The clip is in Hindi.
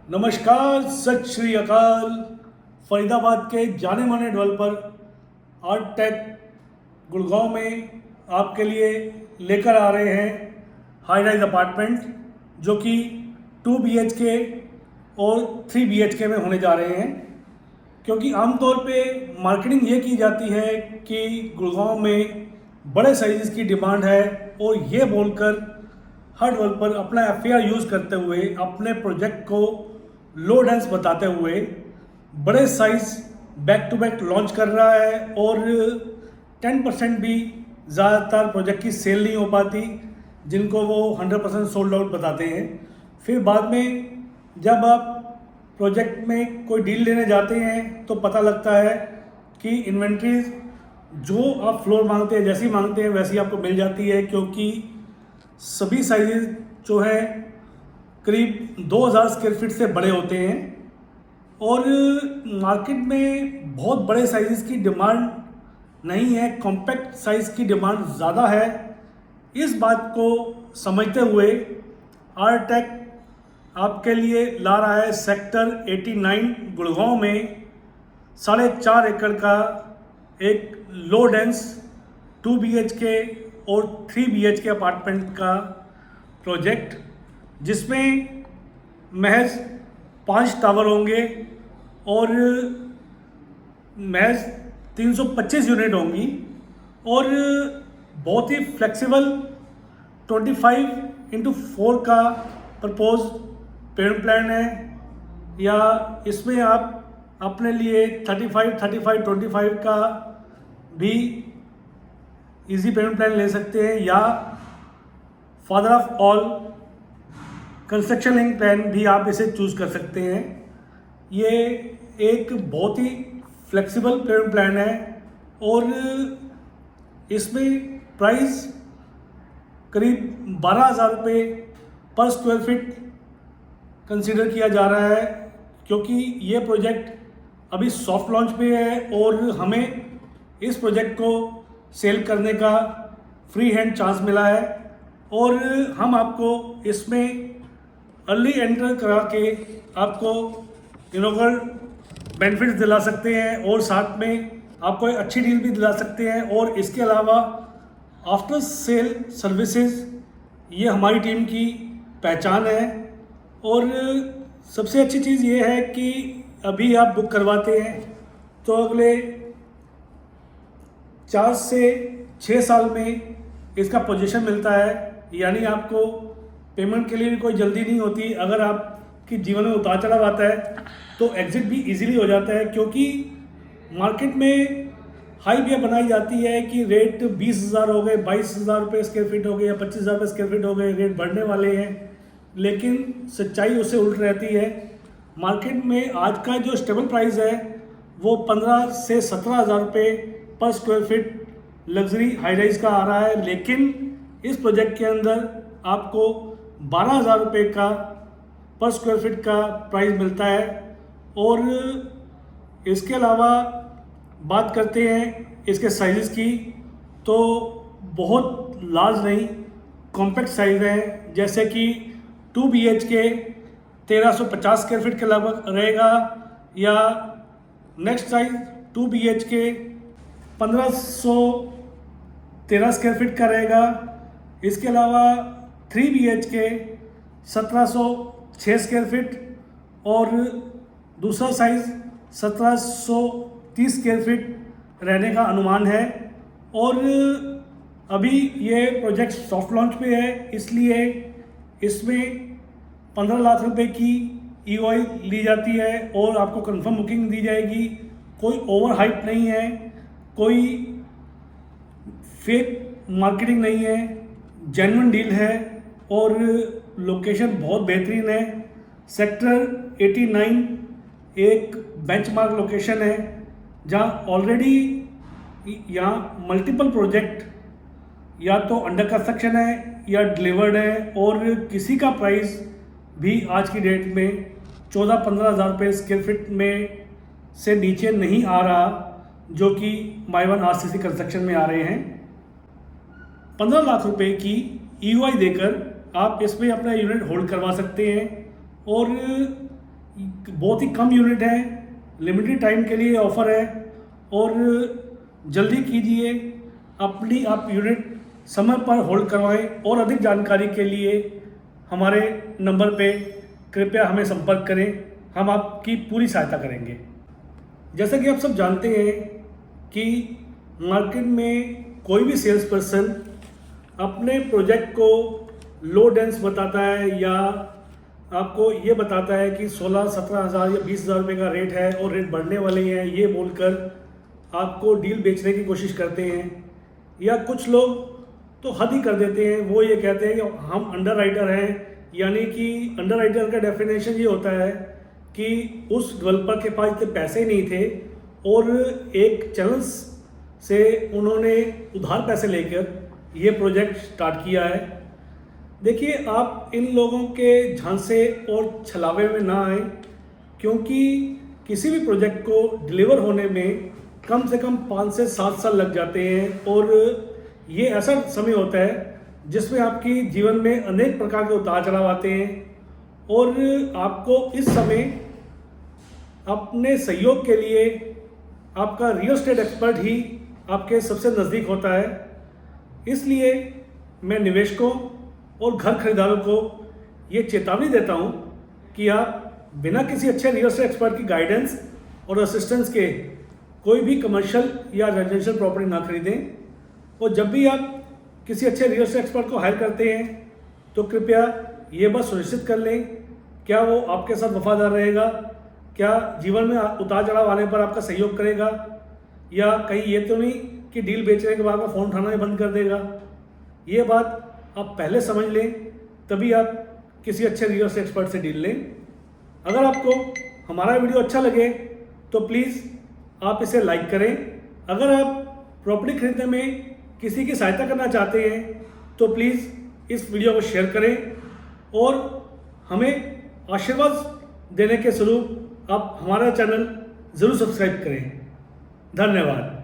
नमस्कार, सत श्री अकाल। फरीदाबाद के जाने माने डेवलपर आर्टटेक गुड़गांव में आपके लिए लेकर आ रहे हैं हाई राइज अपार्टमेंट जो कि 2 BHK और 3 BHK में होने जा रहे हैं। क्योंकि आमतौर पे मार्केटिंग ये की जाती है कि गुड़गांव में बड़े साइज़ की डिमांड है और ये बोलकर हर डेवलपर अपना FAR यूज़ करते हुए अपने प्रोजेक्ट को लो डेंस बताते हुए बड़े size back to back launch कर रहा है और 10% भी ज़्यादातर प्रोजेक्ट की सेल नहीं हो पाती, जिनको वो 100% सोल्ड आउट बताते हैं। फिर बाद में जब आप प्रोजेक्ट में कोई डील लेने जाते हैं तो पता लगता है कि इन्वेंट्रीज जो आप फ्लोर मांगते हैं, जैसी मांगते हैं वैसी आपको मिल जाती है, क्योंकि सभी साइज़ जो है करीब 2000 स्क्वायर फीट से बड़े होते हैं और मार्केट में बहुत बड़े साइज़ की डिमांड नहीं है, कॉम्पैक्ट साइज़ की डिमांड ज़्यादा है। इस बात को समझते हुए आर्टटेक आपके लिए ला रहा है सेक्टर 89 गुड़गांव में 4.5 एकड़ का एक लो डेंस 2 BHK और 3 BHK अपार्टमेंट का प्रोजेक्ट, जिसमें महज 5 टावर होंगे और महज 325 यूनिट होंगी और बहुत ही फ्लेक्सिबल 25x4 का प्रपोज पेमेंट प्लान है। या इसमें आप अपने लिए 35-35-25 का भी इजी पेमेंट प्लान ले सकते हैं, या father of all construction link plan भी आप इसे चूज़ कर सकते हैं। ये एक बहुत ही फ्लेक्सिबल पेमेंट प्लान है और इसमें प्राइस करीब 12,000 रुपये पर स्क्वायर फीट कंसीडर किया जा रहा है, क्योंकि ये प्रोजेक्ट अभी सॉफ्ट लॉन्च पे है और हमें इस प्रोजेक्ट को सेल करने का फ्री हैंड चांस मिला है और हम आपको इसमें अर्ली एंटर करा के आपको इनॉग्रल बेनिफिट्स दिला सकते हैं और साथ में आपको एक अच्छी डील भी दिला सकते हैं। और इसके अलावा आफ्टर सेल सर्विसेज ये हमारी टीम की पहचान है। और सबसे अच्छी चीज़ ये है कि अभी आप बुक करवाते हैं तो अगले 4 से 6 साल में इसका पोजीशन मिलता है, यानी आपको पेमेंट के लिए भी कोई जल्दी नहीं होती। अगर आपके जीवन में उतार चढ़ाव आता है तो एग्ज़िट भी इजीली हो जाता है, क्योंकि मार्केट में हाइप ये बनाई जाती है कि रेट 20,000 हो गए, 22,000 रुपये स्क्वायर फीट हो गए या 25,000 रुपये स्क्वायर फीट हो गए, रेट बढ़ने वाले हैं। लेकिन सच्चाई उससे उल्ट रहती है। मार्केट में आज का जो स्टेबल प्राइस है वो 15 से 17,000 रुपये पर square feet luxury high rise का आ रहा है, लेकिन इस प्रोजेक्ट के अंदर आपको 12,000 रुपये का पर स्क्वायर फीट का प्राइस मिलता है। और इसके अलावा बात करते हैं इसके साइज़ की, तो बहुत लार्ज नहीं, कॉम्पैक्ट साइज़ है। जैसे कि 2 BHK 1350 स्क्वायर फीट के लगभग रहेगा, या next size 2 BHK 1513 square feet का रहेगा। इसके अलावा 3 BHK 1706 स्क्वायर फीट और दूसरा साइज़ 1730 स्क्वायर फीट रहने का अनुमान है। और अभी ये प्रोजेक्ट सॉफ्ट लॉन्च पे है, इसलिए इसमें 15 लाख रुपए की EOI ली जाती है और आपको कंफर्म बुकिंग दी जाएगी। कोई ओवर हाइप नहीं है, कोई फेक मार्केटिंग नहीं है, जेन्युइन डील है और लोकेशन बहुत बेहतरीन है। सेक्टर 89 एक बेंचमार्क लोकेशन है जहाँ ऑलरेडी यहाँ मल्टीपल प्रोजेक्ट या तो अंडर कंस्ट्रक्शन है या डिलीवर्ड है, और किसी का प्राइस भी आज की डेट में 14-15 हज़ार रुपये स्क्वायर फीट में से नीचे नहीं आ रहा, जो कि माइवन RCC कंस्ट्रक्शन में आ रहे हैं। 15 लाख रुपए की EOI देकर आप इसमें अपना यूनिट होल्ड करवा सकते हैं और बहुत ही कम यूनिट है, लिमिटेड टाइम के लिए ऑफ़र है और जल्दी कीजिए, अपनी आप यूनिट समय पर होल्ड करवाएं और अधिक जानकारी के लिए हमारे नंबर पे कृपया हमें संपर्क करें, हम आपकी पूरी सहायता करेंगे। जैसा कि आप सब जानते हैं कि मार्केट में कोई भी सेल्स पर्सन अपने प्रोजेक्ट को लो डेंस बताता है या आपको ये बताता है कि 16-17 हज़ार या 20 हज़ार रुपये का रेट है और रेट बढ़ने वाले हैं, ये बोलकर आपको डील बेचने की कोशिश करते हैं। या कुछ लोग तो हद ही कर देते हैं, वो ये कहते हैं कि हम अंडर राइटर हैं, यानी कि अंडर राइटर का डेफिनेशन ये होता है कि उस डेवलपर के पास इतने पैसे नहीं थे और एक चैनल से उन्होंने उधार पैसे लेकर ये प्रोजेक्ट स्टार्ट किया है। देखिए, आप इन लोगों के झांसे और छलावे में ना आए, क्योंकि किसी भी प्रोजेक्ट को डिलीवर होने में कम से कम 5 से 7 साल लग जाते हैं और ये ऐसा समय होता है जिसमें आपकी जीवन में अनेक प्रकार के उतार चढ़ाव आते हैं और आपको इस समय अपने सहयोग के लिए आपका रियल एस्टेट एक्सपर्ट ही आपके सबसे नज़दीक होता है। इसलिए मैं निवेशकों और घर खरीदारों को ये चेतावनी देता हूँ कि आप बिना किसी अच्छे रियल एस्टेट एक्सपर्ट की गाइडेंस और असिस्टेंस के कोई भी कमर्शियल या रेजिडेंशियल प्रॉपर्टी ना खरीदें। और जब भी आप किसी अच्छे रियल एस्टेट एक्सपर्ट को हायर करते हैं तो कृपया ये बात सुनिश्चित कर लें, क्या वो आपके साथ वफादार रहेगा, क्या जीवन में उतार चढ़ाव आने पर आपका सहयोग करेगा, या कहीं ये तो नहीं कि डील बेचने के बाद फ़ोन उठाना ही बंद कर देगा। ये बात आप पहले समझ लें, तभी आप किसी अच्छे रियल एस्टेट एक्सपर्ट से डील लें। अगर आपको हमारा वीडियो अच्छा लगे तो प्लीज़ आप इसे लाइक करें। अगर आप प्रॉपर्टी खरीदने में किसी की सहायता करना चाहते हैं तो प्लीज़ इस वीडियो को शेयर करें और हमें आशीर्वाद देने के स्वरूप आप हमारा चैनल ज़रूर सब्सक्राइब करें। धन्यवाद।